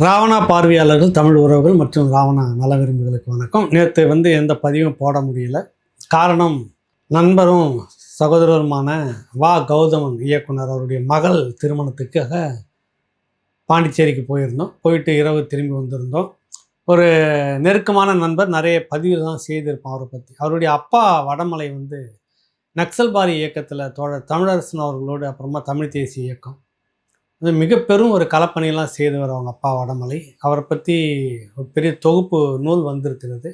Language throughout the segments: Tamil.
ராவணா பார்வையாளர்கள், தமிழ் உறவுகள் மற்றும் ராவணா நல விரும்புகளுக்கு வணக்கம். நேற்று எந்த பதிவும் போட முடியல. காரணம், நண்பரும் சகோதரருமான கௌதமன் இயக்குனர் அவருடைய மகள் திருமணத்துக்காக பாண்டிச்சேரிக்கு போயிருந்தோம். போயிட்டு இரவு திரும்பி வந்திருந்தோம். ஒரு நெருக்கமான நண்பர், நிறைய பதிவுலாம் செய்திருப்போம் அவரை பற்றி. அவருடைய அப்பா வடமலை நக்சல்பாரி இயக்கத்தில் தோழர் தமிழரசன் அவர்களோடு, அப்புறமா தமிழ் தேசிய இயக்கம், மிக பெரும் ஒரு களப்பணியெல்லாம் செய்தவர் அவங்க அப்பா வடமலை. அவரை பற்றி ஒரு பெரிய தொகுப்பு நூல் வந்திருக்கிறது.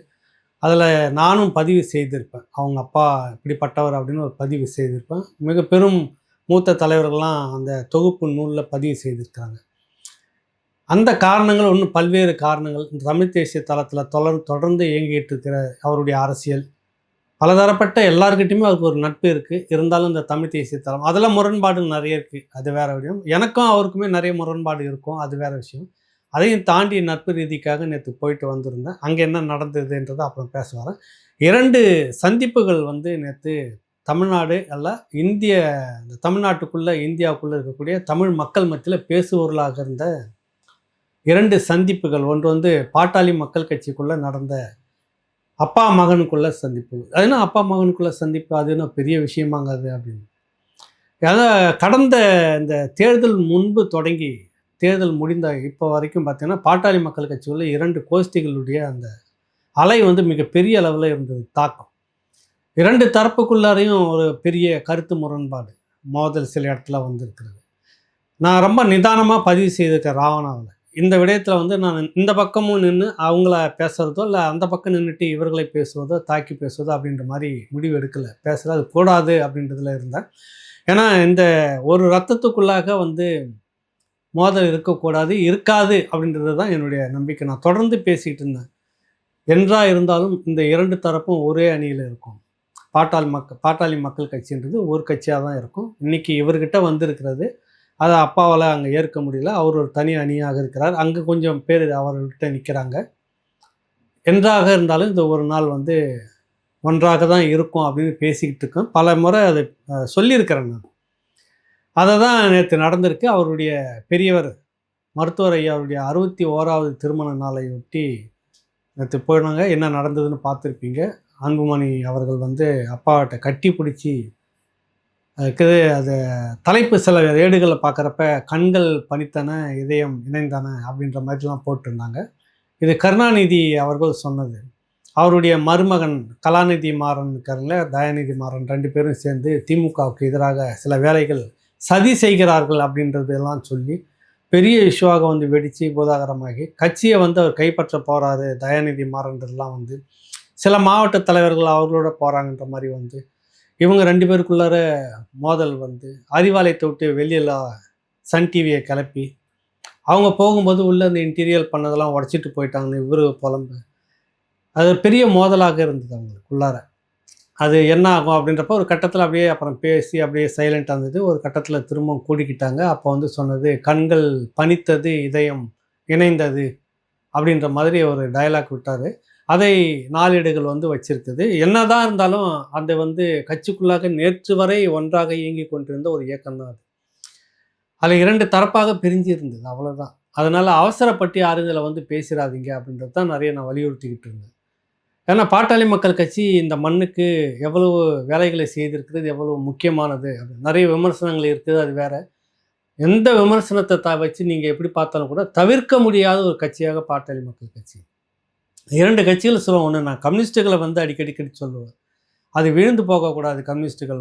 அதில் நானும் பதிவு செய்திருப்பேன். அவங்க அப்பா இப்படிப்பட்டவர் அப்படின்னு ஒரு பதிவு செய்திருப்பேன். மிக பெரும் மூத்த தலைவர்கள்லாம் அந்த தொகுப்பு நூலில் பதிவு செய்திருக்கிறாங்க. அந்த காரணங்கள் இன்னும் பல்வேறு காரணங்கள். தமிழ் தேசிய தளத்தில் தொடர்ந்து இயங்கிட்டு இருக்கிற அவருடைய அரசியல், பலதரப்பட்ட எல்லாருக்கிட்டையுமே அவருக்கு ஒரு நட்பு இருக்குது. இருந்தாலும் இந்த தமிழ் தேசிய தளம் அதில் முரண்பாடு நிறைய இருக்குது. அது வேறு விஷயம். எனக்கும் அவருக்குமே நிறைய முரண்பாடு இருக்கும். அது வேறு விஷயம். அதையும் தாண்டி நட்பு ரீதிக்காக நேற்று போயிட்டு வந்திருந்தேன். அங்கே என்ன நடந்ததுன்றதை அப்புறம் பேச வரேன். 2 சந்திப்புகள் நேற்று தமிழ்நாடு அல்ல, இந்த தமிழ்நாட்டுக்குள்ளே, இந்தியாவுக்குள்ளே இருக்கக்கூடிய தமிழ் மக்கள் மத்தியில் பேசுபொருளாக இருந்த 2 சந்திப்புகள். ஒன்று பாட்டாளி மக்கள் கட்சிக்குள்ளே நடந்த அப்பா மகனுக்குள்ள சந்திப்பு. அதுனா அப்பா மகனுக்குள்ள சந்திப்பு, அது என்ன பெரிய விஷயமாங்க அது அப்படின்னு. அதான் கடந்த இந்த தேர்தல் முன்பு தொடங்கி தேர்தல் முடிந்த இப்போ வரைக்கும் பார்த்தீங்கன்னா, பாட்டாளி மக்கள் கட்சிக்குள்ள 2 கோஷ்டிகளுடைய அந்த அலை மிகப்பெரிய அளவில் இருந்தது தாக்கம். 2 தரப்புக்குள்ளாரையும் ஒரு பெரிய கருத்து முரண்பாடு, மோதல் சில இடத்துல வந்திருக்கிறது. நான் ரொம்ப நிதானமாக பதிவு செய்திருக்கேன் ராவணாவில். இந்த விடயத்தில் நான் இந்த பக்கமும் நின்று அவங்கள பேசுகிறதோ, இல்லை அந்த பக்கம் நின்றுட்டு இவர்களை பேசுவதோ, தாக்கி பேசுவதோ அப்படின்ற மாதிரி முடிவு எடுக்கலை. பேசுகிறது அது கூடாது அப்படின்றதுல இருந்தேன். ஏன்னா இந்த ஒரு ரத்தத்துக்குள்ளாக மோதல் இருக்கக்கூடாது, இருக்காது அப்படின்றது தான் என்னுடைய நம்பிக்கை. நான் தொடர்ந்து பேசிக்கிட்டு இருந்தேன். இருந்தாலும் இந்த 2 தரப்பும் ஒரே அணியில் இருக்கும். பாட்டாளி மக்கள் கட்சின்றது ஒரு கட்சியாக தான் இருக்கும். இன்றைக்கி இவர்கிட்ட வந்திருக்கிறது, அதை அப்பாவால் அங்கே ஏற்க முடியல. அவர் ஒரு தனி அணியாக இருக்கிறார். அங்கே கொஞ்சம் பேர் அவர்கிட்ட நிற்கிறாங்க. என்றாக இருந்தாலும் இந்த ஒரு நாள் ஒன்றாக தான் இருக்கும் அப்படின்னு பேசிக்கிட்டு இருக்கேன். பல முறை அதை சொல்லியிருக்கிறேன் நான். அதை தான் நேற்று நடந்திருக்கு. அவருடைய பெரியவர் மருத்துவர் ஐயா அவருடைய 61வது திருமண நாளை ஒட்டி நேற்று போயினாங்க. என்ன நடந்ததுன்னு பார்த்துருப்பீங்க. அன்புமணி அவர்கள் அப்பாட்ட கட்டி பிடிச்சி இருக்குது. அது தலைப்பு சில ஏடுகளை பார்க்குறப்ப கண்கள் பனித்தன, இதயம் இணைந்தன அப்படின்ற மாதிரிலாம் போட்டிருந்தாங்க. இது கருணாநிதி அவர்கள் சொன்னது. அவருடைய மருமகன் கலாநிதி மாறன் இருக்காருல்ல, தயாநிதி மாறன், 2 பேரும் சேர்ந்து திமுகவுக்கு எதிராக சில வேலைகள் சதி செய்கிறார்கள் அப்படின்றதெல்லாம் சொல்லி பெரிய இஷ்யூவாக வெடித்து பூதாகரமாகி கட்சியை அவர் கைப்பற்ற போகிறாரு தயாநிதி மாறன்றதெல்லாம் சில மாவட்ட தலைவர்கள் அவர்களோட போகிறாங்கன்ற மாதிரி இவங்க 2 பேருக்குள்ளார மோதல் அறிவாலயத்தை விட்டு வெளியில் சன் டிவியை கிளப்பி அவங்க போகும்போது உள்ளே அந்த இன்டீரியல் பண்ணதெல்லாம் உடச்சிட்டு போயிட்டாங்கன்னு இவர் புலம்பு. அது பெரிய மோதலாக இருந்தது அவங்களுக்குள்ளார. அது என்ன ஆகும் அப்படின்றப்ப ஒரு கட்டத்தில் அப்படியே அப்புறம் பேசி அப்படியே சைலண்டாக இருந்தது. ஒரு கட்டத்தில் திரும்ப கூடிக்கிட்டாங்க. அப்போ சொன்னது, கண்கள் பனித்தது, இதயம் இணைந்தது அப்படின்ற மாதிரி ஒரு டயலாக் விட்டார். அதை நாளேடுகள் வச்சிருக்குது. என்னதான் இருந்தாலும் அந்த கட்சிக்குள்ளாக நேற்று வரை ஒன்றாக இயங்கி கொண்டிருந்த ஒரு இயக்கம் தான் அது. அதில் 2 தரப்பாக பிரிஞ்சு இருந்தது, அவ்வளோதான். அதனால் அவசரப்பட்டு யாரும் இதில் பேசிடாதீங்க அப்படின்றது தான் நிறைய நான் வலியுறுத்திக்கிட்டு இருந்தேன். ஏன்னா பாட்டாளி மக்கள் கட்சி இந்த மண்ணுக்கு எவ்வளவு வேலைகளை செய்திருக்கிறது, எவ்வளவு முக்கியமானது, நிறைய விமர்சனங்கள் இருக்குது. அது வேறு. எந்த விமர்சனத்தை வச்சு நீங்கள் எப்படி பார்த்தாலும் கூட தவிர்க்க முடியாத ஒரு கட்சியாக பாட்டாளி மக்கள் கட்சி. 2 கட்சிகள் சொல்லுவோம். ஒன்று, நான் கம்யூனிஸ்ட்டுகளை அடிக்கடி சொல்லுவேன், அது விழுந்து போகக்கூடாது கம்யூனிஸ்ட்டுகள்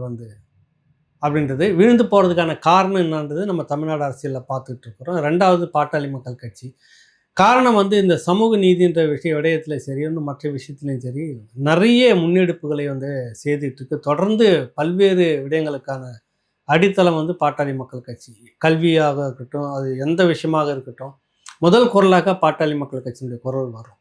அப்படின்றது. விழுந்து போகிறதுக்கான காரணம் என்னன்றது நம்ம தமிழ்நாடு அரசியலில் பார்த்துட்டு இருக்கிறோம். 2வது பாட்டாளி மக்கள் கட்சி. காரணம் இந்த சமூக நீதின்ற விடயத்தில் சரி, மற்ற விஷயத்துலையும் சரி, நிறைய முன்னெடுப்புகளை செய்துட்டுருக்கு. தொடர்ந்து பல்வேறு விடயங்களுக்கான அடித்தளம் பாட்டாளி மக்கள் கட்சி. கல்வியாக இருக்கட்டும், அது எந்த விஷயமாக இருக்கட்டும், முதல் குரலாக பாட்டாளி மக்கள் கட்சியினுடைய குரல் வரும்.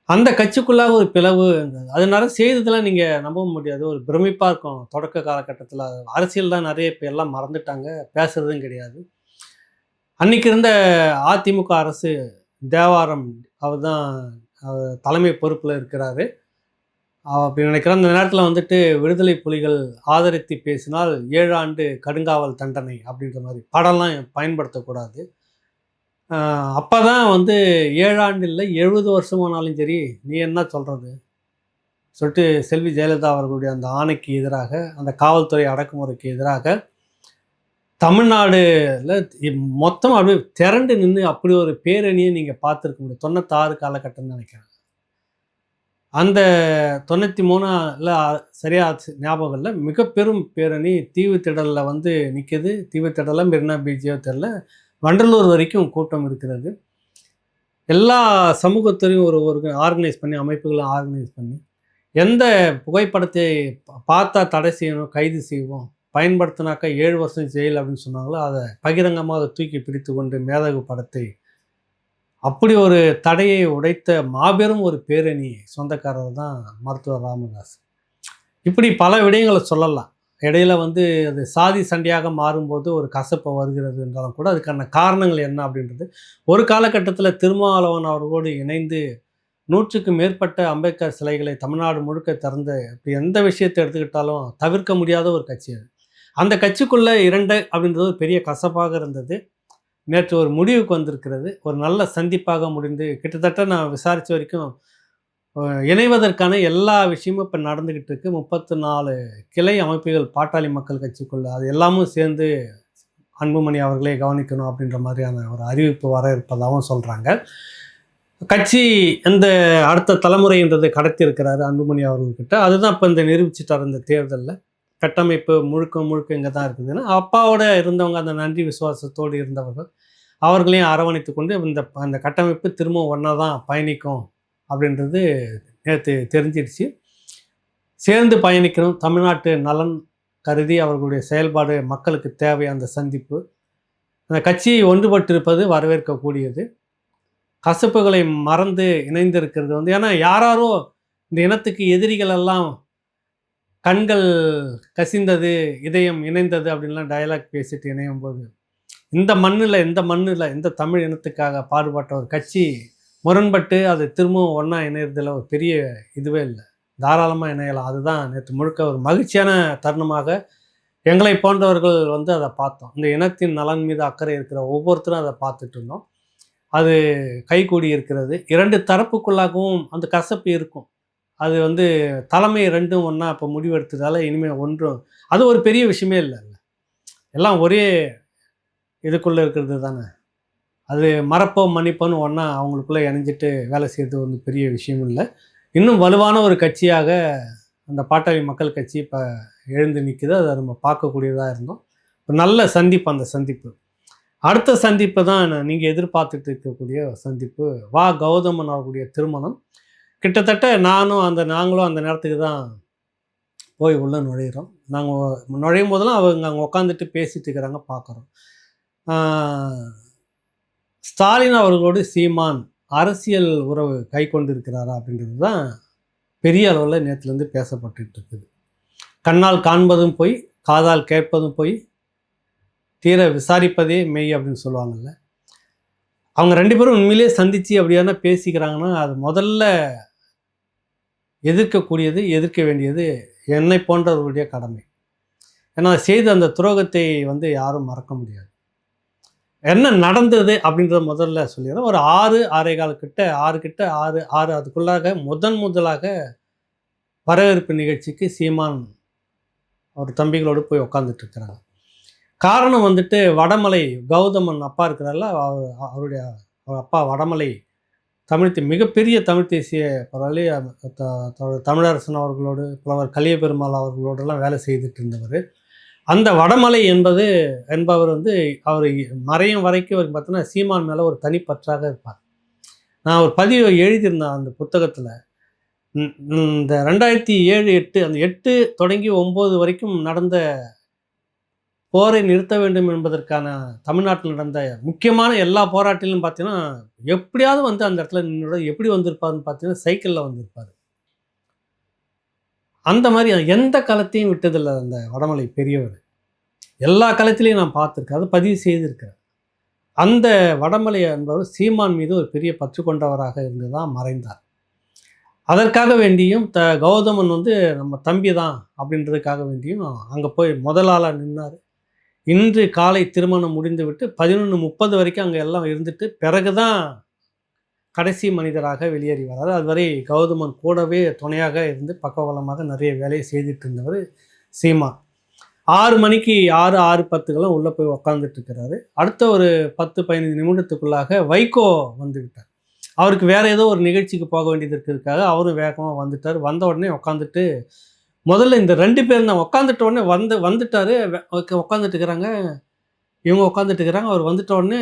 அந்த கட்சிக்குள்ளாக ஒரு பிளவு இருந்தது. அதனால செய்ததெல்லாம் நீங்கள் நம்ப முடியாது. ஒரு பிரமிப்பாக இருக்கும். தொடக்க காலகட்டத்தில் அரசியல் தான் நிறைய இப்போ எல்லாம் மறந்துட்டாங்க, பேசுகிறதும் கிடையாது. அன்றைக்கி இருந்த அதிமுக அரசு, தேவாரம் அவர் தான் தலைமை பொறுப்பில் இருக்கிறாரு அப்படி நினைக்கிறேன். அந்த நேரத்தில் விடுதலை புலிகள் ஆதரித்து பேசினால் 7 ஆண்டு கடுங்காவல் தண்டனை அப்படின்ற மாதிரி படம்லாம் பயன்படுத்தக்கூடாது. அப்போ தான் வந்து 7 ஆண்டு இல்லை 70 வருஷமானாலும் சரி நீ என்ன சொல்கிறது சொல்லிட்டு செல்வி ஜெயலலிதா அவர்களுடைய அந்த ஆணைக்கு எதிராக, அந்த காவல்துறை அடக்குமுறைக்கு எதிராக தமிழ்நாடுல மொத்தம் அப்படியே திரண்டு நின்று அப்படி ஒரு பேரணியை நீங்கள் பார்த்துருக்க முடியும். 96 காலகட்டம்னு நினைக்கிறேன். அந்த 93ல சரியா ஞாபகம் இல்லை. மிக பெரும் பேரணி தீவுத்திடலில் வந்து நிற்கிது. தீவுத்திடல மெரினா பீச்சோ தெரில, வண்டலூர் வரைக்கும் கூட்டம் இருக்கிறது. எல்லா சமூகத்திலையும் ஒரு ஒரு ஆர்கனைஸ் பண்ணி, அமைப்புகளை ஆர்கனைஸ் பண்ணி, எந்த புகைப்படத்தை பார்த்தா தடை செய்யணும், கைது செய்வோம், பயன்படுத்தினாக்கா 7 வருஷம் ஜெயில் அப்படின்னு சொன்னாங்களோ அதை பகிரங்கமாக தூக்கி பிடித்து கொண்டு மேதகு படத்தை அப்படி ஒரு தடையை உடைத்த மாபெரும் ஒரு பேரணி சொந்தக்காரர் தான் மருத்துவர் ராமதாஸ். இப்படி பல விடயங்களை சொல்லலாம். இடையில வந்து அது சாதி சண்டையாக மாறும்போது ஒரு கசப்பு வருகிறது என்றாலும் கூட அதுக்கான காரணங்கள் என்ன அப்படின்றது ஒரு காலகட்டத்தில் திருமாவளவன் அவர்களோடு இணைந்து 100க்கும் மேற்பட்ட அம்பேத்கர் சிலைகளை தமிழ்நாடு முழுக்க திறந்து இப்படி எந்த விஷயத்தை எடுத்துக்கிட்டாலும் தவிர்க்க முடியாத ஒரு கட்சி அது. அந்த கட்சிக்குள்ளே 2 அப்படின்றது ஒரு பெரிய கசப்பாக இருந்தது. நேற்று ஒரு முடிவுக்கு வந்திருக்கிறது. ஒரு நல்ல சந்திப்பாக முடிந்து கிட்டத்தட்ட நான் விசாரித்த வரைக்கும் இணைவதற்கான எல்லா விஷயமும் இப்போ நடந்துக்கிட்டு இருக்குது. 34 கிளை அமைப்புகள் பாட்டாளி மக்கள் கட்சிக்குள்ள அது எல்லாமும் சேர்ந்து அன்புமணி அவர்களே கவனிக்கணும் அப்படின்ற மாதிரியான ஒரு அறிவிப்பு வர இருப்பதாகவும் சொல்கிறாங்க. கட்சி எந்த அடுத்த தலைமுறைன்றதை கடத்தி இருக்கிறாரு அன்புமணி அவர்கள்கிட்ட. அதுதான் இப்போ இந்த நிரூபிச்சிட்டார் இந்த தேர்தலில். கட்டமைப்பு முழுக்க இங்கே தான் இருக்குதுன்னா அப்பாவோட இருந்தவங்க அந்த நன்றி விசுவாசத்தோடு இருந்தவர்கள் அவர்களையும் அரவணைத்து கொண்டு அந்த கட்டமைப்பு திரும்ப ஒன்றா தான் பயணிக்கும் அப்படின்றது நேற்று தெரிஞ்சிடுச்சு. சேர்ந்து பயணிக்கணும், தமிழ்நாட்டு நலன் கருதி அவர்களுடைய செயல்பாடு மக்களுக்கு தேவை. அந்த சந்திப்பு அந்த கட்சி ஒன்றுபட்டிருப்பது வரவேற்கக்கூடியது. கசப்புகளை மறந்து இணைந்திருக்கிறது வந்து ஏன்னா யாரோ இந்த இனத்துக்கு எதிரிகள் எல்லாம் கண்கள் கசிந்தது இதயம் இணைந்தது அப்படின்லாம் டயலாக் பேசிட்டு இணையும் போது இந்த மண்ணில் இந்த தமிழ் இனத்துக்காக பாடுபட்ட ஒரு கட்சி முரண்பட்டு அது திரும்பவும் ஒன்றா இணையறதுல ஒரு பெரிய இதுவே இல்லை. தாராளமாக இணையலாம். அதுதான் நேற்று முழுக்க ஒரு மகிழ்ச்சியான தருணமாக எங்களை போன்றவர்கள் வந்து அதை பார்த்தோம். இந்த இனத்தின் நலன் மீது அக்கறை இருக்கிற ஒவ்வொருத்தரும் அதை பார்த்துட்டு இருந்தோம். அது கைகூடி இருக்கிறது. 2 தரப்புக்குள்ளாகவும் அந்த கசப்பு இருக்கும். அது வந்து தலைமை 2ம் ஒன்றா இப்போ முடிவெடுத்ததால் இனிமேல் ஒன்றும் அது ஒரு பெரிய விஷயமே இல்லை. எல்லாம் ஒரே இதுக்குள்ளே இருக்கிறது தானே. அது மறப்போம் மன்னிப்போன்னு ஒன்றா அவங்களுக்குள்ளே இணைஞ்சிட்டு வேலை செய்கிறது வந்து பெரிய விஷயம் இல்லை. இன்னும் வலுவான ஒரு கட்சியாக அந்த பாட்டாளி மக்கள் கட்சி இப்போ எழுந்து நிற்குது. அதை நம்ம பார்க்கக்கூடியதாக இருந்தோம். ஒரு நல்ல சந்திப்பு. அந்த சந்திப்பு அடுத்த சந்திப்பு தான் நீங்கள் எதிர்பார்த்துட்டு இருக்கக்கூடிய சந்திப்பு. கௌதமன் அவர்களுடைய திருமணம். கிட்டத்தட்ட நாங்களும் அந்த நேரத்துக்கு தான் போய் உள்ளே நுழையிறோம். நாங்கள் நுழையும் போதெல்லாம் அவங்க அங்கே உட்காந்துட்டு பேசிகிட்டு இருக்கிறாங்க பார்க்குறோம். ஸ்டாலின் அவர்களோடு சீமான் அரசியல் உறவு கை கொண்டிருக்கிறாரா அப்படின்றது தான் பெரிய அளவில் நேற்றுலேருந்து பேசப்பட்டு இருக்குது. கண்ணால் காண்பதும் போய், காதால் கேட்பதும் போய், தீர விசாரிப்பதே மெய் அப்படின்னு சொல்லுவாங்கள்ல. அவங்க 2 பேரும் உண்மையிலேயே சந்தித்து அப்படியான பேசிக்கிறாங்கன்னா அது முதல்ல எதிர்க்க வேண்டியது என்னை போன்றவர்களுடைய கடமை. ஏன்னா செய்த அந்த துரோகத்தை வந்து யாரும் மறக்க முடியாது. என்ன நடந்தது அப்படின்றத முதல்ல சொல்லிடுறேன். ஒரு 6 அதுக்குள்ளாக முதலாக வரவேற்பு நிகழ்ச்சிக்கு சீமான் அவர் தம்பிகளோடு போய் உட்காந்துட்டு இருக்கிறாங்க. காரணம் வந்துட்டு வடமலை கௌதமன் அப்பா இருக்கிறார்ல, அவருடைய அப்பா வடமலை மிகப்பெரிய தமிழ் தேசிய தமிழரசன் அவர்களோடு புலவர் கலியபெருமாள் அவர்களோடெல்லாம் வேலை செய்துட்டு இருந்தவர். அந்த வடமலை என்பவர் வந்து அவர் மறையும் வரைக்கும் அவருக்கு பார்த்தோன்னா சீமான் மேலே ஒரு தனிப்பற்றாக இருப்பார். நான் ஒரு பதிவு எழுதியிருந்தேன் அந்த புத்தகத்தில். இந்த 2007, 8 அந்த 8 தொடங்கி 9 வரைக்கும் நடந்த போரை நிறுத்த வேண்டும் என்பதற்கான தமிழ்நாட்டில் நடந்த முக்கியமான எல்லா போராட்டிலும் பார்த்தீங்கன்னா எப்படியாவது வந்து அந்த இடத்துல நின்று எப்படி வந்திருப்பாருன்னு பார்த்தீங்கன்னா சைக்கிளில் வந்திருப்பார். அந்த மாதிரி எந்த களத்தையும் விட்டதில்லை அந்த வடமலை பெரியவர். எல்லா களத்திலையும் நான் பார்த்துருக்கேன், அதை பதிவு செய்திருக்கிறேன். அந்த வடமலை என்பவர் சீமான் மீது ஒரு பெரிய பற்று கொண்டவராக இருந்து தான் மறைந்தார். அதற்காக வேண்டியும் கௌதமன் வந்து நம்ம தம்பி தான் அப்படின்றதுக்காக வேண்டியும் அங்கே போய் முதலாளாக நின்னார். இன்று காலை திருமணம் முடிந்துவிட்டு 11:30 வரைக்கும் அங்கே எல்லாம் இருந்துட்டு பிறகு தான் கடைசி மனிதராக வெளியேறி வரார். அதுவரை கௌதமன் கூடவே துணையாக இருந்து பக்கபலமாக நிறைய வேலையை செய்துட்டு இருந்தவர் சீமான். 6 மணிக்கு 6:10க்கெல்லாம் உள்ளே போய் உக்காந்துட்டு இருக்கிறாரு. அடுத்த ஒரு 10-15 நிமிடத்துக்குள்ளாக வைகோ வந்து விட்டார். அவருக்கு வேற ஏதோ ஒரு நிகழ்ச்சிக்கு போக வேண்டியது இருக்கிறதுக்காக அவரும் வேகமாக வந்துட்டார். வந்த உடனே உட்காந்துட்டு முதல்ல இந்த 2 பேரும் தான் உட்காந்துட்ட உடனே வந்துட்டாரு. உட்காந்துட்டு இருக்கிறாங்க. இவங்க உட்காந்துட்டு இருக்கிறாங்க. அவர் வந்துட்ட உடனே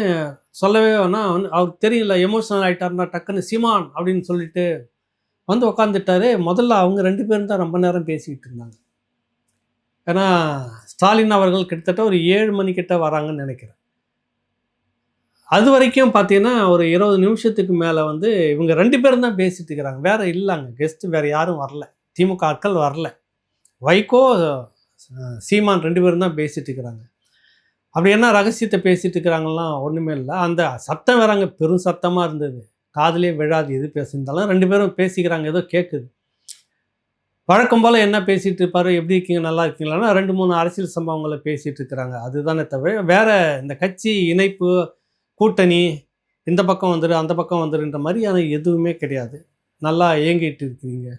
சொல்லவே வேணாம். அவருக்கு தெரியல, எமோஷனல் ஆகிட்டாருன்னா டக்குன்னு சீமான் அப்படின்னு சொல்லிட்டு வந்து உட்காந்துட்டாரு. முதல்ல அவங்க 2 பேரும் தான் ரொம்ப நேரம் பேசிக்கிட்டு இருந்தாங்க. ஏன்னா ஸ்டாலின் அவர்கள் கிட்டத்தட்ட ஒரு 7 மணிக்கிட்ட வராங்கன்னு நினைக்கிறேன். அது வரைக்கும் பார்த்தீங்கன்னா ஒரு 20 நிமிஷத்துக்கு மேலே வந்து இவங்க 2 பேரும் தான் பேசிட்டு இருக்கிறாங்க. வேற இல்லைங்க, கெஸ்ட்டு வேறு யாரும் வரல, திமுக ஆட்கள் வரல. வைகோ சீமான் 2 பேரும் தான் பேசிட்டு இருக்கிறாங்க. அப்படி என்ன ரகசியத்தை பேசிட்டு இருக்கிறாங்கலாம் ஒன்றுமே இல்லை. அந்த சத்தம் வேறாங்க பெரும் சத்தமாக இருந்தது, காதுலேயே விழாது எது பேசியிருந்தாலும். 2 பேரும் பேசிக்கிறாங்க, ஏதோ கேட்குது. வழக்கம் போல் என்ன பேசிகிட்டு இருப்பார், எப்படி இருக்கீங்க நல்லா இருக்கீங்களான்னா 2-3 அரசியல் சம்பவங்களை பேசிகிட்டு இருக்கிறாங்க. அதுதானே தவிர வேறு இந்த கட்சி இணைப்பு கூட்டணி இந்த பக்கம் வந்துடு அந்த பக்கம் வந்துடுன்ற மாதிரியான எதுவுமே கிடையாது. நல்லா இயங்கிட்டு இருக்கிறீங்க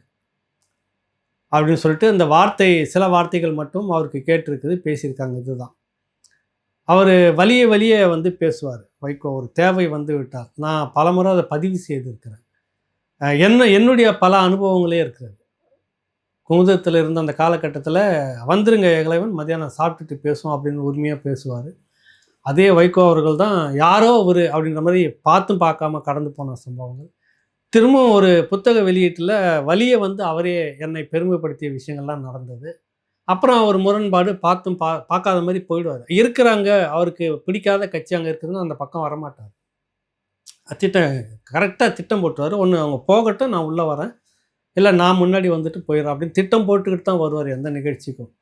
அப்படின்னு சொல்லிட்டு இந்த சில வார்த்தைகள் மட்டும் அவருக்கு கேட்டிருக்குது, பேசியிருக்காங்க. இதுதான் அவர் வலிய வந்து பேசுவார். வைகோ ஒரு தேவை வந்து விட்டார். நான் பலமுறை அதை பதிவு செய்திருக்கிறேன். என்னுடைய பல அனுபவங்களே இருக்கிறது. குமுதத்தில் இருந்த அந்த காலகட்டத்தில் வந்துருங்க இளைவன், மத்தியானம் சாப்பிட்டுட்டு பேசுவோம் அப்படின்னு உரிமையாக பேசுவார். அதே வைகோ அவர்கள் தான் யாரோ ஒரு அப்படின்ற மாதிரி பார்த்தும் பார்க்காம கடந்து போன சம்பவங்கள். திரும்பவும் ஒரு புத்தக வெளியீட்டில் வலியை வந்து அவரே என்னை பெருமைப்படுத்திய விஷயங்கள்லாம் நடந்தது. அப்புறம் ஒரு முரண்பாடு, பார்த்தும் பார்க்காத மாதிரி போயிடுவார். இருக்கிறாங்க, அவருக்கு பிடிக்காத கட்சி அங்கே இருக்குதுன்னு அந்த பக்கம் வரமாட்டார். கரெக்டாக திட்டம் போட்டுருவார். ஒன்று அவங்க போகட்டும், நான் உள்ளே வரேன், இல்லை நான் முன்னாடி வந்துட்டு போயிடுறேன் அப்படின்னு திட்டம் போட்டுக்கிட்டு தான் வருவார் எந்த நிகழ்ச்சிக்கும்.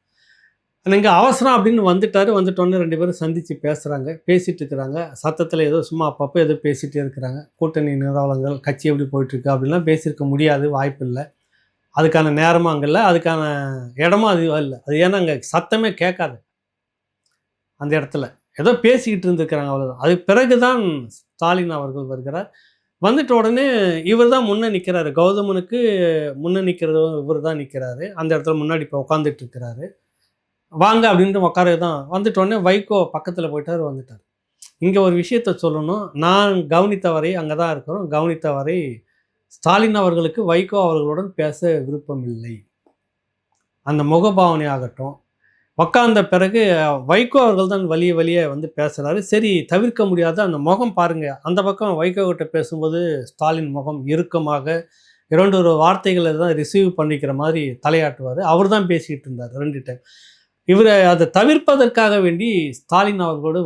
இங்கே அவசரம் அப்படின்னு வந்துட்டோன்னே 2 பேரும் சந்தித்து பேசுகிறாங்க, பேசிகிட்டு இருக்கிறாங்க. சத்தத்தில் ஏதோ சும்மா அப்பப்போ ஏதோ பேசிகிட்டே இருக்கிறாங்க. கூட்டணி நிலவரங்கள், கட்சி எப்படி போயிட்டுருக்கு அப்படின்லாம் பேசியிருக்க முடியாது, வாய்ப்பு இல்லை. அதுக்கான நேரமும் அங்கே இல்லை, அதுக்கான இடமும் அது இல்லை. அது ஏன்னா அங்கே சத்தமே கேட்காது அந்த இடத்துல. ஏதோ பேசிக்கிட்டு இருந்துருக்கிறாங்க, அவ்வளோதான். அதுக்கு பிறகு தான் ஸ்டாலின் அவர்கள் வருகிறார். வந்துட்ட உடனே இவர் தான் முன்னே நிற்கிறாரு. கௌதமனுக்கு முன்னே நிற்கிறது இவர் தான் நிற்கிறாரு. அந்த இடத்துல முன்னாடி இப்போ உட்காந்துட்டு இருக்கிறாரு. வாங்க அப்படின்ட்டு உட்கார தான். வந்துட்ட உடனே வைகோ பக்கத்தில் போயிட்டார், வந்துட்டார். இங்கே ஒரு விஷயத்த சொல்லணும். நான் கவனித்தவரை, அங்கே தான் இருக்கிறோம், கவனித்தவரை ஸ்டாலின் அவர்களுக்கு வைகோ அவர்களுடன் பேச விருப்பம் இல்லை. அந்த முகபாவனை ஆகட்டும், உட்கார்ந்த பிறகு வைகோ அவர்கள் தான் வலிய வந்து பேசுகிறாரு. சரி, தவிர்க்க முடியாத அந்த முகம் பாருங்கள். அந்த பக்கம் வைகோ கிட்ட பேசும்போது ஸ்டாலின் முகம் இறுக்கமாக 2 வார்த்தைகளை தான் ரிசீவ் பண்ணிக்கிற மாதிரி தலையாட்டுவார். அவர் தான் பேசிக்கிட்டு இருந்தார் 2 டைம். இவர் அதை தவிர்ப்பதற்காக வேண்டி ஸ்டாலின் அவர்களோடு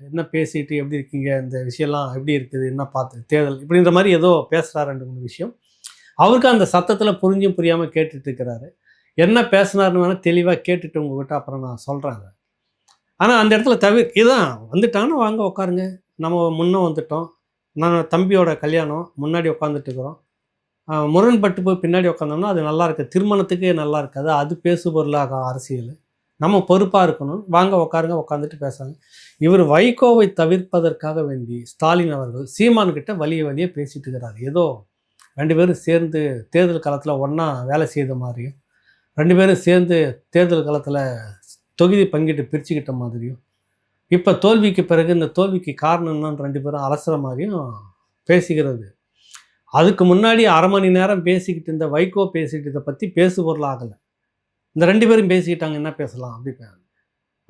என்ன பேசிட்டு எப்படி இருக்கீங்க, இந்த விஷயம்லாம் எப்படி இருக்குது, என்ன பார்த்து தேர்தல் இப்படின்ற மாதிரி ஏதோ பேசுகிறார் 2-3 விஷயம். அவருக்கு அந்த சத்தத்தில் புரியாமல் கேட்டுட்டு இருக்கிறாரு. என்ன பேசினார்னு வேணால் தெளிவாக கேட்டுட்டு உங்ககிட்ட அப்புறம் நான் சொல்கிறேன். ஆனால் அந்த இடத்துல இதுதான் வந்துட்டான்னு வாங்க உட்காருங்க, நம்ம முன்னே வந்துட்டோம், நான் தம்பியோட கல்யாணம் முன்னாடி உட்காந்துட்டு இருக்கிறோம், முரண்பட்டு போய் பின்னாடி உட்காந்தோம்னா அது நல்லா இருக்குது, திருமணத்துக்கே நல்லா இருக்காது, அது பேசுபொருளாக அரசியல். நம்ம பொறுப்பாக இருக்கணும், வாங்க உட்காருங்க, உட்காந்துட்டு பேசுகிறாங்க. இவர் வைகோவை தவிர்ப்பதற்காக வேண்டி ஸ்டாலின் அவர்கள் சீமான்கிட்ட வலிய பேசிட்டு இருக்கிறார். ஏதோ 2 பேரும் சேர்ந்து தேர்தல் காலத்தில் ஒன்றா வேலை செய்த மாதிரியும், 2 பேரும் சேர்ந்து தேர்தல் காலத்தில் தொகுதி பங்கிட்டு பிரிச்சுக்கிட்ட மாதிரியும், இப்போ தோல்விக்கு பிறகு இந்த தோல்விக்கு காரணம் என்னன்னு 2 பேரும் அலசுகிற மாதிரியும் பேசிக்கிறது. அதுக்கு முன்னாடி 1/2 மணி நேரம் பேசிக்கிட்டு இருந்த வைகோ பேசிக்கிட்டு இதை பற்றி பேசுபொருள் ஆகலை. இந்த 2 பேரும் பேசிக்கிட்டாங்க, என்ன பேசலாம் அப்படி.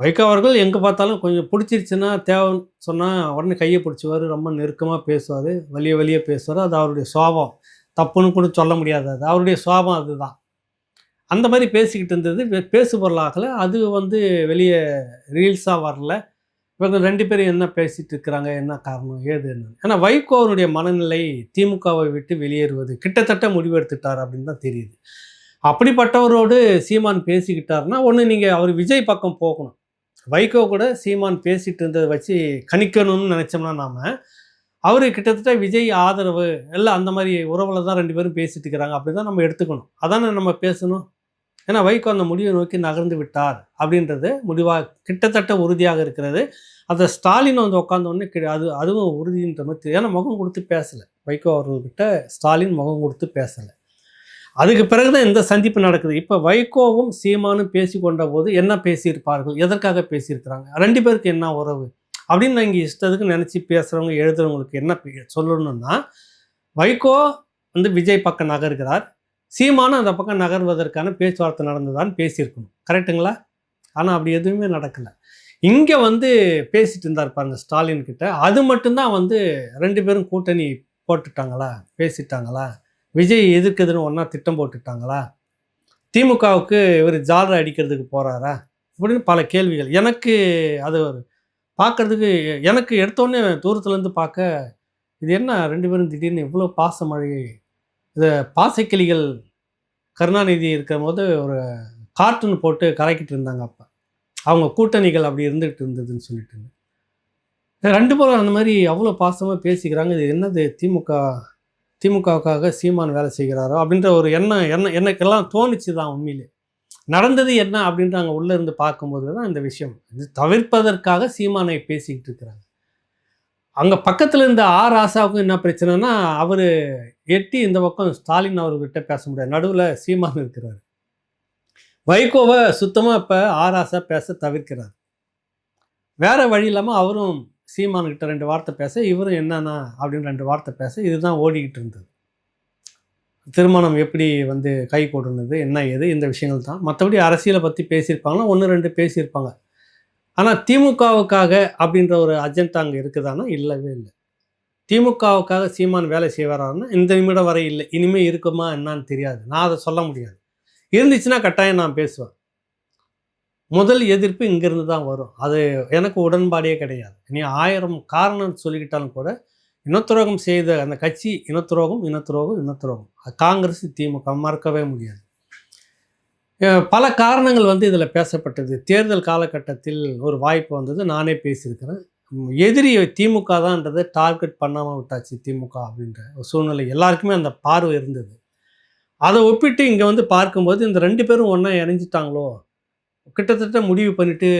வைகோ அவர்கள் எங்கே பார்த்தாலும் கொஞ்சம் பிடிச்சிருச்சுன்னா தேவைன்னு சொன்னால் உடனே கையை பிடிச்சிவார், ரொம்ப நெருக்கமாக பேசுவார், வலிய பேசுவார். அது அவருடைய சுபாவம், தப்புன்னு கூட சொல்ல முடியாது, அது அவருடைய சுபாவம், அதுதான். அந்த மாதிரி பேசிக்கிட்டு இருந்தது பேசுபொருளாகலை. அது வந்து வெளியே ரீல்ஸாக வரல. இவங்க 2 பேரும் என்ன பேசிகிட்டு இருக்கிறாங்க, என்ன காரணம், ஏது என்ன. ஏன்னா வைகோவனுடைய மனநிலை திமுகவை விட்டு வெளியேறுவது கிட்டத்தட்ட முடிவெடுத்துட்டார் அப்படின்னு தான் தெரியுது. அப்படிப்பட்டவரோடு சீமான் பேசிக்கிட்டாருன்னா ஒன்று நீங்கள் அவர் விஜய் பக்கம் போகணும். வைகோ கூட சீமான் பேசிகிட்டு இருந்ததை வச்சு கணிக்கணும்னு நினச்சோம்னா நாம் அவர் கிட்டத்தட்ட விஜய் ஆதரவு எல்லாம் அந்த மாதிரி உறவில் தான் 2 பேரும் பேசிட்டு இருக்கிறாங்க அப்படி தான் நம்ம எடுத்துக்கணும். அதானே நம்ம பேசணும். ஏன்னா வைகோ அந்த முடிவை நோக்கி நகர்ந்து விட்டார் அப்படின்றது முடிவாக கிட்டத்தட்ட உறுதியாக இருக்கிறது. அதை ஸ்டாலின் வந்து உட்காந்தோடனே அதுவும் உறுதின்ற மாதிரி தெரியும். ஏன்னா முகம் கொடுத்து பேசலை, வைகோ அவர்கள்கிட்ட ஸ்டாலின் முகம் கொடுத்து பேசலை. அதுக்கு பிறகுதான் இந்த சந்திப்பு நடக்குது. இப்போ வைகோவும் சீமானும் பேசி கொண்ட போது என்ன பேசியிருப்பார்கள், எதற்காக பேசியிருக்கிறாங்க, 2 பேருக்கு என்ன உறவு அப்படின்னு நான் இங்கே இஷ்டத்துக்கு நினச்சி பேசுகிறவங்க எழுதுறவங்களுக்கு என்ன சொல்லணும்னா, வைகோ வந்து விஜய் பக்கம் நகர்கிறார், சீமானும் அந்த பக்கம் நகர்வதற்கான பேச்சுவார்த்தை நடந்ததான்னு பேசியிருக்கணும். கரெக்டுங்களா? ஆனால் அப்படி எதுவுமே நடக்கலை. இங்கே வந்து பேசிட்டு இருந்தார் பாருங்க ஸ்டாலின் கிட்ட. அது மட்டும்தான் வந்து 2 பேரும் கூட்டணி போட்டுட்டாங்களா, பேசிட்டாங்களா, விஜய் எதிர்க்குதுன்னு ஒன்றா திட்டம் போட்டுட்டாங்களா, திமுகவுக்கு இவர் ஜாலரை அடிக்கிறதுக்கு போகிறாரா, இப்படின்னு பல கேள்விகள். எனக்கு அது பார்க்குறதுக்கு எனக்கு எடுத்தோடனே தூரத்துலேருந்து பார்க்க இது என்ன 2 பேரும் திடீர்னு இவ்வளோ பாசமழை, இதை பாசக்கிளிகள் கருணாநிதி இருக்கிற போது ஒரு கார்ட்டூன் போட்டு கலக்கிட்டு இருந்தாங்க. அப்போ அவங்க கூட்டணிகள் அப்படி இருந்துகிட்டு இருந்ததுன்னு சொல்லிட்டு 2 பேரும் அந்த மாதிரி அவ்வளோ பாசமாக பேசிக்கிறாங்க. இது என்னது, திமுகவுக்காக சீமான் வேலை செய்கிறாரோ அப்படின்ற ஒரு எனக்கெல்லாம் தோணுச்சு தான். உண்மையிலே நடந்தது என்ன அப்படின்ட்டு அங்கே உள்ளே இருந்து பார்க்கும்போது தான் இந்த விஷயம் இது தவிர்ப்பதற்காக சீமானை பேசிக்கிட்டு இருக்கிறாங்க. அங்கே பக்கத்தில் இருந்த ராசாவுக்கும் என்ன பிரச்சனைனா, அவர் எட்டி இந்த பக்கம் ஸ்டாலின் அவர்கிட்ட பேச முடியாது, நடுவில் சீமான் இருக்கிறார். வைகோவை சுத்தமாக இப்போ ராசா பேச தவிர்க்கிறார். வேறு வழி இல்லாமல் அவரும் சீமான்கிட்ட 2 வார்த்தை பேச, இவரும் என்னன்னா அப்படின்னு 2 வார்த்தை பேச, இதுதான் ஓடிக்கிட்டு இருந்தது. திருமணம் எப்படி வந்து கை கொடுனது என்ன ஏது இந்த விஷயங்கள் தான். மற்றபடி அரசியலை பற்றி பேசியிருப்பாங்கன்னா 1-2 பேசியிருப்பாங்க. ஆனால் திமுகவுக்காக அப்படின்ற ஒரு அஜெண்டா அங்கே இருக்குதானா? இல்லவே இல்லை. திமுகவுக்காக சீமான் வேலை செய்வாரான்னா இந்த நிமிடம் வரை இல்லை. இனிமேல் இருக்குமா என்னான்னு தெரியாது, நான் அதை சொல்ல முடியாது. இருந்துச்சுன்னா கட்டாயம் நான் பேசுவேன். முதல் எதிர்ப்பு இங்கேருந்து தான் வரும். அது எனக்கு உடன்பாடே கிடையாது. நீ 1000 காரணம் சொல்லிக்கிட்டாலும் கூட இனத்துரோகம் செய்த அந்த கட்சி இனத்துரோகம் காங்கிரஸ் திமுக மறக்கவே முடியாது. பல காரணங்கள் வந்து இதில் பேசப்பட்டது. தேர்தல் காலகட்டத்தில் ஒரு வாய்ப்பு வந்தது, நானே பேசியிருக்கிறேன். எதிரி திமுக தான்ன்றதை டார்கெட் பண்ணாமல் விட்டாச்சு திமுக அப்படின்ற ஒரு சூழ்நிலை எல்லாருக்குமே அந்த பார்வை இருந்தது. அதை ஒப்பிட்டு இங்கே வந்து பார்க்கும்போது இந்த 2 பேரும் ஒன்றா இணைஞ்சிட்டாங்களோ, கிட்டத்தட்ட முடிவு பண்ணிவிட்டு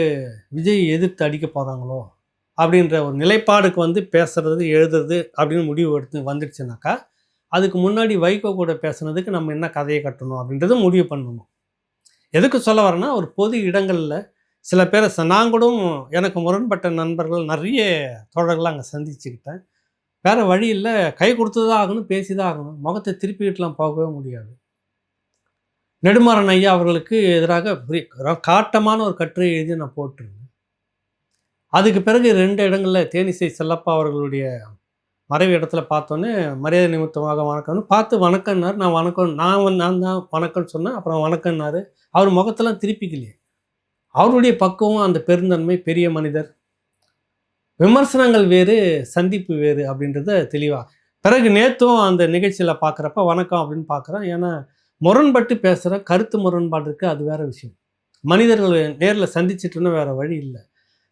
விஜய் எதிர்த்து அடிக்க போகிறாங்களோ அப்படின்ற ஒரு நிலைப்பாடுக்கு வந்து பேசுறது எழுதுறது அப்படின்னு முடிவு எடுத்து வந்துடுச்சுனாக்கா, அதுக்கு முன்னாடி வைகோ கூட பேசுனதுக்கு நம்ம என்ன கதையை கட்டணும் அப்படின்றத முடிவு பண்ணணும். எதுக்கு சொல்ல வரேன்னா, ஒரு பொது இடங்களில் சில பேரை நான் கூட எனக்கு முரண்பட்ட நண்பர்கள் நிறைய தோழர்கள் அங்கே சந்திச்சுக்கிட்டேன். வேறு வழி இல்லை, கை கொடுத்து தான் ஆகணும், பேசி தான் ஆகணும், முகத்தை திருப்பிக்கிட்டுலாம் போகவே முடியாது. நெடுமாறன் ஐயா அவர்களுக்கு எதிராக காட்டமான ஒரு கட்டுரை எழுதி நான் போட்டிருந்தேன். அதுக்கு பிறகு 2 இடங்களில் தேனிசை செல்லப்பா அவர்களுடைய மறைவு இடத்துல பார்த்தோன்னே மரியாதை நிமித்தமாக வணக்கம்னு பார்த்து வணக்கம்னார். நான் தான் வணக்கம்னு சொன்னேன். அப்புறம் வணக்கம்னாரு. அவர் முகத்தெல்லாம் திருப்பிக்கலையே. அவருடைய பக்குவம், அந்த பெருந்தன்மை, பெரிய மனிதர். விமர்சனங்கள் வேறு, சந்திப்பு வேறு அப்படின்றத தெளிவாக. பிறகு நேற்றும் அந்த நிகழ்ச்சியில் பார்க்குறப்ப வணக்கம் அப்படின்னு பார்க்குறேன். ஏன்னா முரண்பட்டு பேசுகிற கருத்து முரண்பாடு இருக்குது, அது வேறு விஷயம். மனிதர்கள் நேரில் சந்திச்சிட்டுன்னா வேறு வழி இல்லை.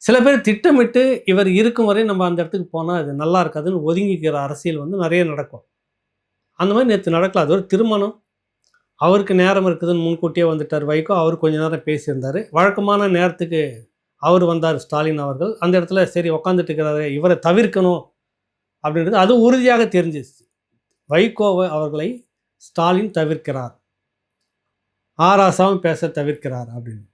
சில பேர் திட்டமிட்டு இவர் இருக்கும் வரை நம்ம அந்த இடத்துக்கு போனால் அது நல்லா இருக்காதுன்னு ஒதுங்கிக்கிற அரசியல் வந்து நிறைய நடக்கும். அந்த மாதிரி நேற்று நடக்கல. அது ஒரு திருமணம், அவருக்கு நேரம் இருக்குதுன்னு முன்கூட்டியே வந்துட்டார் வைகோ. அவர் கொஞ்ச நேரம் பேசியிருந்தார். வழக்கமான நேரத்துக்கு அவர் வந்தார் ஸ்டாலின் அவர்கள். அந்த இடத்துல சரி உக்காந்துட்டு இருக்கிறாரு, இவரை தவிர்க்கணும் அப்படின்றது அது உறுதியாக தெரிஞ்சிச்சு. வைகோவை அவர்களை ஸ்டாலின் தவிர்க்கிறார், ராசாவும் பேச தவிர்க்கிறார் அப்படின்னு.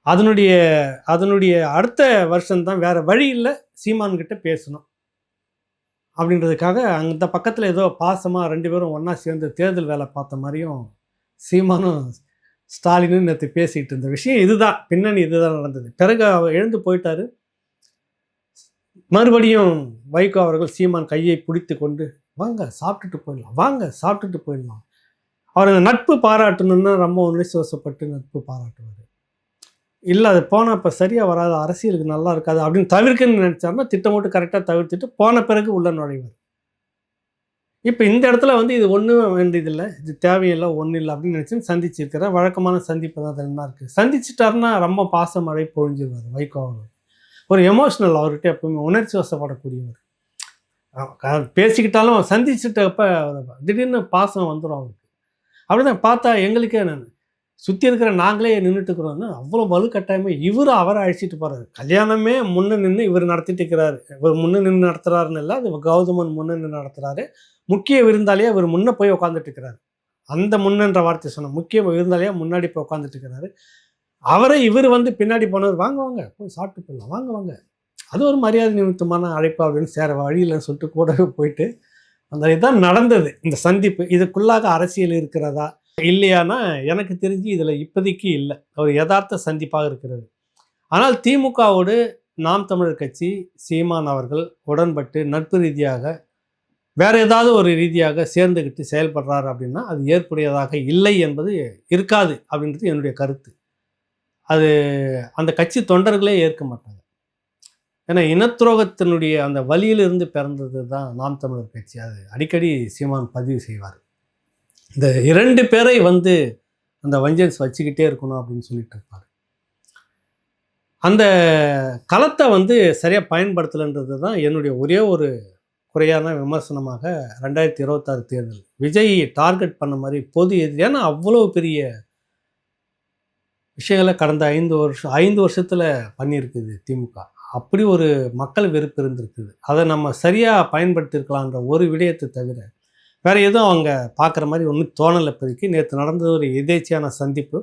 அதனுடைய அடுத்த வருஷம்தான் வேறு வழி இல்லை, சீமான்கிட்ட பேசணும் அப்படின்றதுக்காக அந்த பக்கத்தில் ஏதோ பாசமாக 2 பேரும் ஒன்றா சேர்ந்து தேர்தல் வேலை பார்த்த மாதிரியும் சீமானும் ஸ்டாலினும் நேற்று பேசிக்கிட்டு இருந்த விஷயம் இதுதான், பின்னணி இதுதான் நடந்தது. பிறகு அவர் எழுந்து போயிட்டார். மறுபடியும் வைகோ அவர்கள் சீமான் கையை பிடித்து கொண்டு வாங்க சாப்பிட்டுட்டு போயிடலாம். அவர் நட்பு பாராட்டணுன்னா ரொம்ப உணர்ச்சிவசப்பட்டு நட்பு பாராட்டுவார். இல்லை அது போனால் இப்போ சரியாக வராது, அரசியலுக்கு நல்லா இருக்காது அப்படின்னு தவிர்க்கணும்னு நினச்சாருன்னா திட்டமிட்டு கரெக்டாக தவிர்த்துட்டு போன பிறகு உள்ள நுழைவார். இப்போ இந்த இடத்துல வந்து இது ஒன்றும் வேண்டியதில்லை, இது தேவையில்லை, ஒன்றும் இல்லை அப்படின்னு நினச்சி சந்திச்சிருக்கிற வழக்கமான சந்திப்பு தான் அது என்ன இருக்குது. சந்திச்சிட்டாருன்னா ரொம்ப பாசமழை பொழிஞ்சிருவார் வைகோ அவர். ஒரு எமோஷ்னல், அவர்கிட்ட எப்பவுமே உணர்ச்சி வசப்படக்கூடியவர். பேசிக்கிட்டாலும் சந்திச்சுட்டப்ப திடீர்னு பாசம் வந்துடும் அவருக்கு. அப்படி தான் பார்த்தா எங்களுக்கே நான் சுற்றி இருக்கிற நாங்களே நின்றுட்டுருக்குறோம்னா அவ்வளோ வலுக்கட்டாயமாக இவர் அவரை அழைச்சிட்டு போகிறாரு. கல்யாணமே முன்னே நின்று இவர் நடத்திட்டு இருக்கிறாரு. இவர் முன்னே நின்று நடத்துகிறாருன்னு இல்லை, அது கௌதமன் முன்னே நின்று நடத்துகிறாரு. முக்கிய விருந்தாளியே இவர் முன்னே போய் உட்காந்துட்டு இருக்கிறாரு. அந்த முன்னன்ற வார்த்தை சொன்ன முக்கிய விருந்தாளியாக முன்னாடி போய் உட்காந்துட்டு இருக்கிறாரு. அவரை இவர் பின்னாடி போனவர், வாங்க வாங்க போய் சாப்பிட்டு போயிடலாம், வாங்க வாங்க, அது ஒரு மரியாதை நிமித்தமான அழைப்பு அப்படின்னு சேர வழியில்னு சொல்லிட்டு கூடவே போயிட்டு அந்த இதுதான் நடந்தது இந்த சந்திப்பு. இதுக்குள்ளாக அரசியல் இருக்கிறதா இல்லையானா எனக்கு தெரிஞ்சு இதில் இப்போதைக்கு இல்லை, ஒரு யதார்த்த சந்திப்பாக இருக்கிறது. ஆனால் திமுகவோடு நாம் தமிழர் கட்சி சீமான் அவர்கள் உடன்பட்டு நட்பு ரீதியாக வேறு ஏதாவது ஒரு ரீதியாக சேர்ந்துக்கிட்டு செயல்படுறாரு அப்படின்னா அது ஏற்புடையதாக இல்லை என்பது இருக்காது அப்படின்றது என்னுடைய கருத்து. அது அந்த கட்சி தொண்டர்களே ஏற்க மாட்டாங்க. ஏன்னா இனத்துரோகத்தினுடைய அந்த வழியிலிருந்து பிறந்தது தான் நாம் தமிழர் கட்சி. அது அடிக்கடி சீமான் பதிவு செய்வார். இந்த 2 பேரை அந்த வஞ்சன்ஸ் வச்சுக்கிட்டே இருக்கணும் அப்படின்னு சொல்லிட்டு இருப்பார். அந்த களத்தை சரியாக பயன்படுத்தலைன்றது தான் என்னுடைய ஒரே ஒரு குறையான விமர்சனமாக 2026 தேர்தல் விஜய் டார்கெட் பண்ண மாதிரி பொது எதிரி. ஏன்னா அவ்வளோ பெரிய விஷயங்களை கடந்த 5 வருஷத்தில் பண்ணியிருக்குது திமுக. அப்படி ஒரு மக்கள் வெறுப்பு இருந்திருக்குது. அதை நம்ம சரியாக பயன்படுத்தியிருக்கலான்ற ஒரு விடயத்தை தவிர வேறு எதுவும் அவங்க பார்க்குற மாதிரி ஒன்றும் தோணலை இப்போதைக்கு. நேற்று நடந்தது ஒரு எதேச்சியான சந்திப்பு.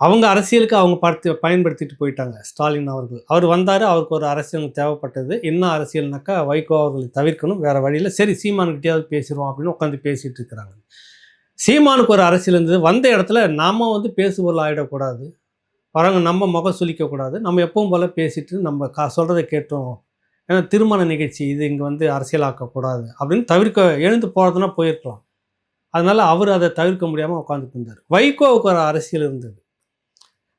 அவங்க அரசியலுக்கு அவங்க பயன்படுத்திட்டு போயிட்டாங்க. ஸ்டாலின் அவர்கள் அவர் வந்தார், அவருக்கு ஒரு அரசியல் தேவைப்பட்டது. என்ன அரசியல்னாக்கா வைகோ அவர்களை தவிர்க்கணும், வேறு வழியில் சரி சீமானுக்கிட்டேயாவது பேசிடுவோம் அப்படின்னு உட்காந்து பேசிகிட்டு இருக்கிறாங்க. சீமானுக்கு ஒரு அரசியல் இருந்தது. வந்த இடத்துல நாம் பேசுபொருள் ஆகிடக்கூடாது, வரவங்க நம்ம முகம் சுளிக்கக்கூடாது, நம்ம எப்பவும் போல் பேசிட்டு நம்ம சொல்கிறத கேட்டோம், ஏன்னா திருமண நிகழ்ச்சி இது இங்கே அரசியலாக்கக்கூடாது அப்படின்னு எழுந்து போகிறதுனா போயிருக்கலாம். அதனால் அவர் அதை தவிர்க்க முடியாமல் உட்காந்துட்டு இருந்தார். வைகோவுக்கு ஒரு அரசியல் இருந்தது.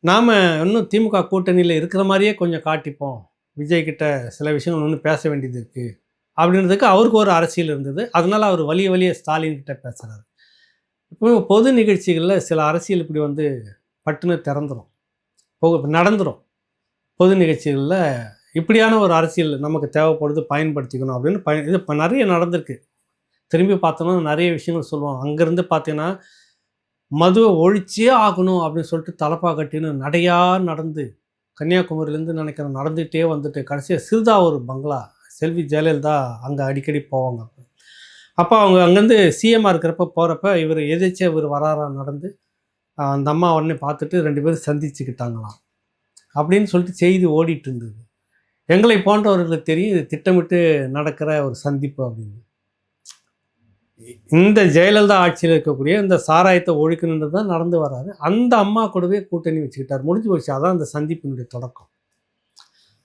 நாம் இன்னும் திமுக கூட்டணியில் இருக்கிற மாதிரியே கொஞ்சம் காட்டிப்போம், விஜய்கிட்ட சில விஷயங்கள் இன்னும் பேச வேண்டியது இருக்குது அப்படின்றதுக்கு அவருக்கு ஒரு அரசியல் இருந்தது. அதனால் அவர் வழிய ஸ்டாலின்கிட்ட பேசுகிறார். இப்போ பொது நிகழ்ச்சிகளில் சில அரசியல் இப்படி பட்டுன்னு திறந்துடும், நடந்துடும். பொது நிகழ்ச்சிகளில் இப்படியான ஒரு அரசியல் நமக்கு தேவைப்படுது, பயன்படுத்திக்கணும் அப்படின்னு இது இப்போ நிறைய நடந்திருக்கு. திரும்பி பார்த்தோன்னா நிறைய விஷயங்கள் சொல்லுவோம். அங்கேருந்து பார்த்தீங்கன்னா மதுவை ஒழிச்சே ஆகணும் அப்படின்னு சொல்லிட்டு தலப்பா கட்டின்னு நடையாக நடந்து கன்னியாகுமரியிலேருந்து நினைக்கிறேன் நடந்துகிட்டே கடைசியாக சிறுதாவூர் பங்களா செல்வி ஜெயலலிதா அங்கே அடிக்கடி போவாங்க. அப்போ அவங்க அங்கேருந்து சிஎம்மாக இருக்கிறப்ப போகிறப்ப இவர் எதிர்த்து இவர் வராரா நடந்து அந்த அம்மா உடனே பார்த்துட்டு 2 பேரும் சந்திச்சுக்கிட்டாங்களாம் அப்படின்னு சொல்லிட்டு செய்தி ஓடிட்டு இருந்தது. எங்களை போன்றவர்களுக்கு தெரியும் இது திட்டமிட்டு நடக்கிற ஒரு சந்திப்பு அப்படின்னு. இந்த ஜெயலலிதா ஆட்சியில் இருக்கக்கூடிய இந்த சாராயத்தை ஒழிக்கணுன்றது தான் நடந்து வராரு. அந்த அம்மா கூடவே கூட்டணி வச்சுக்கிட்டார், முடிஞ்சு போச்சு. அதான் அந்த சந்திப்பினுடைய தொடக்கம்.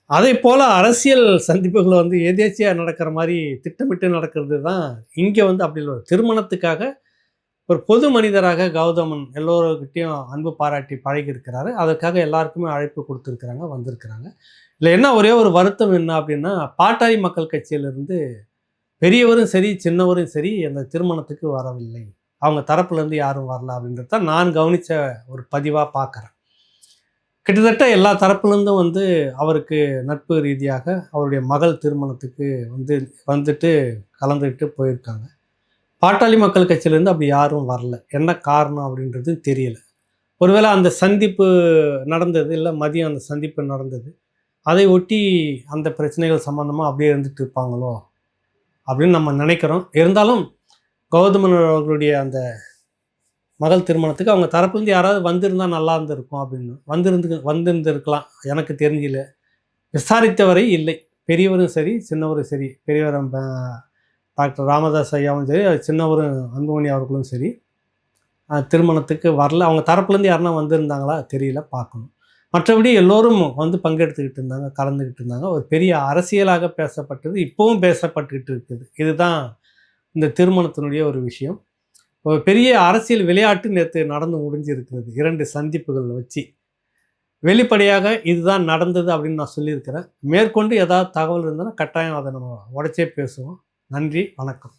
அதே போல் அரசியல் சந்திப்புகள் எதேச்சியாக நடக்கிற மாதிரி திட்டமிட்டு நடக்கிறது தான் இங்கே அப்படி இல்லை. திருமணத்துக்காக ஒரு பொது மனிதராக கௌதமன் எல்லோருக்கிட்டையும் அன்பு பாராட்டி பழகியிருக்கிறாரு. அதற்காக எல்லாருக்குமே அழைப்பு கொடுத்துருக்குறாங்க, வந்திருக்கிறாங்க. இல்லை என்ன ஒரே ஒரு வருத்தம் என்ன அப்படின்னா, பாட்டாளி மக்கள் கட்சியிலிருந்து பெரியவரும் சரி சின்னவரும் சரி அந்த திருமணத்துக்கு வரவில்லை, அவங்க தரப்புலேருந்து யாரும் வரல அப்படின்றது தான் நான் கவனித்த ஒரு பதிவாக பார்க்குறேன். கிட்டத்தட்ட எல்லா தரப்புலேருந்தும் அவருக்கு நட்பு ரீதியாக அவருடைய மகள் திருமணத்துக்கு வந்துட்டு கலந்துக்கிட்டு போயிருக்காங்க. பாட்டாளி மக்கள் கட்சியிலேருந்து அப்படி யாரும் வரல. என்ன காரணம் அப்படின்றது தெரியல. ஒருவேளை அந்த சந்திப்பு நடந்தது, இல்லை மதியம் அந்த சந்திப்பு நடந்தது, அதை ஒட்டி அந்த பிரச்சனைகள் சம்மந்தமாக அப்படியே இருந்துட்டு இருப்பாங்களோ அப்படின்னு நம்ம நினைக்கிறோம். இருந்தாலும் கௌதமன் அவர்களுடைய அந்த மகள் திருமணத்துக்கு அவங்க தரப்புலேருந்து யாராவது வந்திருந்தால் நல்லா இருந்திருக்கும் அப்படின்னு வந்திருந்துருக்கலாம். எனக்கு தெரிஞ்சல, விசாரித்தவரை இல்லை. பெரியவரும் சரி சின்னவரும் சரி, பெரியவர் டாக்டர் ராமதாஸ் ஐயாவும் சரி, சின்னவரும் அன்புமணி அவர்களும் சரி திருமணத்துக்கு வரல. அவங்க தரப்புலேருந்து யாருன்னா வந்திருந்தாங்களா தெரியல, பார்க்கணும். மற்றபடி எல்லோரும் பங்கெடுத்துக்கிட்டு இருந்தாங்க, கலந்துக்கிட்டு இருந்தாங்க. ஒரு பெரிய அரசியலாக பேசப்பட்டது, இப்போவும் பேசப்பட்டுக்கிட்டு இருக்குது. இதுதான் இந்த திருமணத்தினுடைய ஒரு விஷயம். ஒரு பெரிய அரசியல் விளையாட்டு நேற்று நடந்து முடிஞ்சிருக்கிறது. 2 சந்திப்புகள் வச்சு வெளிப்படையாக இதுதான் நடந்தது அப்படின்னு நான் சொல்லியிருக்கிறேன். மேற்கொண்டு ஏதாவது தகவல் இருந்தாலும் கட்டாயம் அதை நம்ம உடச்சே பேசுவோம். நன்றி, வணக்கம்.